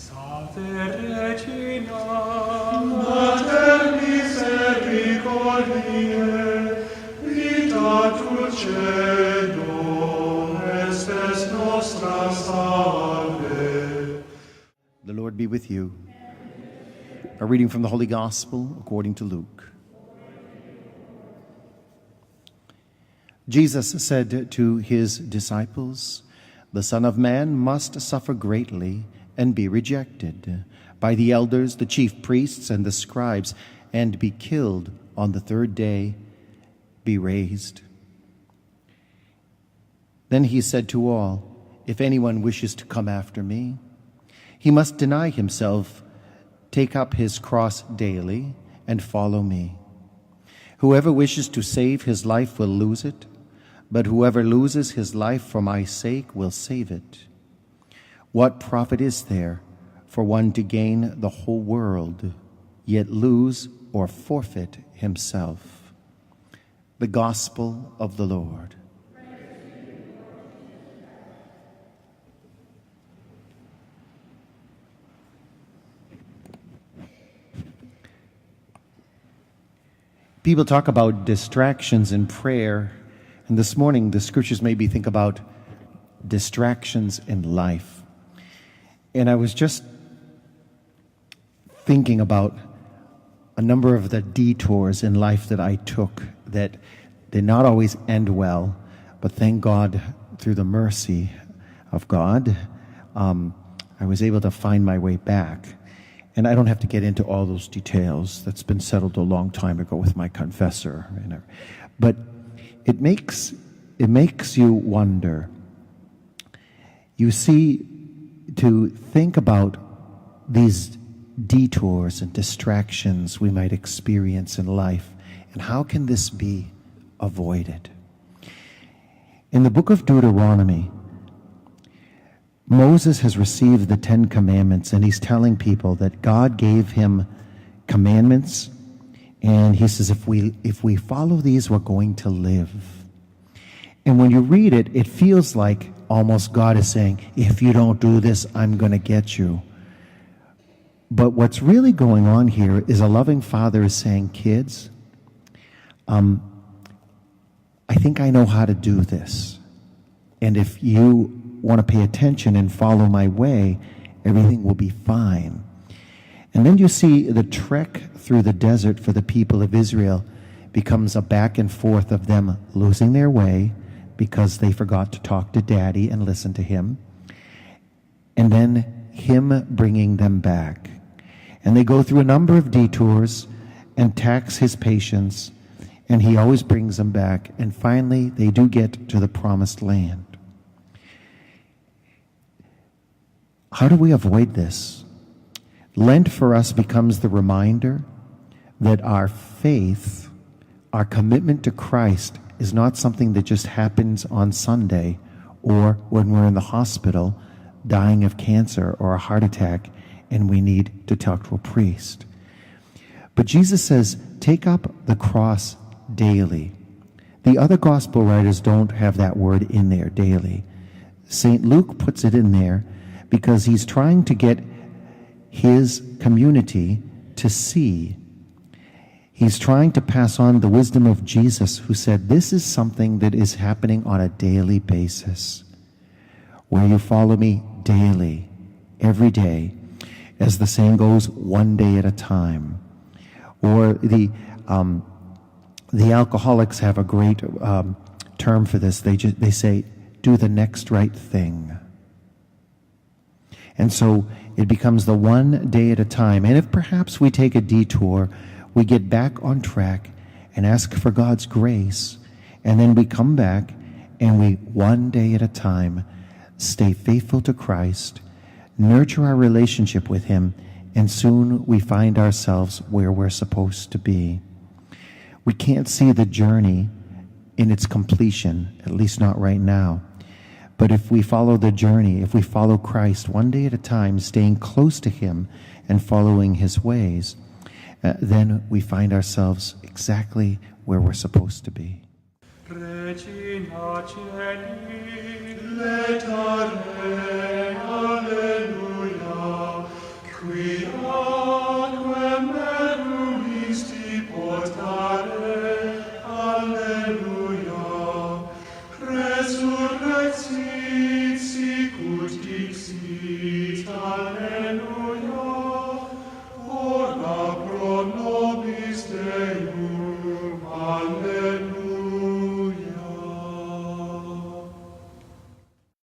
Salve Regina, Mater misericordiae, vita dulcedo, estes nostra salve. The Lord be with you. A reading from the Holy Gospel according to Luke. Jesus said to his disciples, "The Son of Man must suffer greatly and be rejected by the elders, the chief priests, and the scribes, and be killed on the third day, be raised." Then he said to all, "If anyone wishes to come after me, he must deny himself, take up his cross daily, and follow me. Whoever wishes to save his life will lose it, but whoever loses his life for my sake will save it. What profit is there for one to gain the whole world, yet lose or forfeit himself?" The Gospel of the Lord. People talk about distractions in prayer, and this morning the scriptures made me think about distractions in life. And I was just thinking about a number of the detours in life that I took that did not always end well, but thank God, through the mercy of God, I was able to find my way back. And I don't have to get into all those details. That's been settled a long time ago with my confessor. But it makes you wonder. You see, to think about these detours and distractions we might experience in life, and how can this be avoided? In the book of Deuteronomy, Moses has received the 10 Commandments, and he's telling people that God gave him commandments, and he says, if we follow these, we're going to live. And when you read it, it feels like almost God is saying, if you don't do this, I'm going to get you. But what's really going on here is a loving father is saying, kids, I think I know how to do this. And if you want to pay attention and follow my way, everything will be fine. And then you see the trek through the desert for the people of Israel becomes a back and forth of them losing their way because they forgot to talk to Daddy and listen to him, and then him bringing them back. And they go through a number of detours and tax his patience, and he always brings them back, and finally they do get to the promised land. How do we avoid this? Lent for us becomes the reminder that our faith, our commitment to Christ, is not something that just happens on Sunday or when we're in the hospital dying of cancer or a heart attack and we need to talk to a priest. But Jesus says, take up the cross daily. The other gospel writers don't have that word in there, daily. St. Luke puts it in there because he's trying to get his community to see. He's trying to pass on the wisdom of Jesus, who said, this is something that is happening on a daily basis, where you follow me daily, every day. As the saying goes, one day at a time. Or the alcoholics have a great term for this. They say, do the next right thing. And so it becomes the one day at a time. And if perhaps we take a detour, we get back on track and ask for God's grace. And then we come back and we, one day at a time, stay faithful to Christ, nurture our relationship with him, and soon we find ourselves where we're supposed to be. We can't see the journey in its completion, at least not right now. But if we follow the journey, if we follow Christ one day at a time, staying close to him and following his ways, then we find ourselves exactly where we're supposed to be. Regina Celi, letare, alleluia, Vota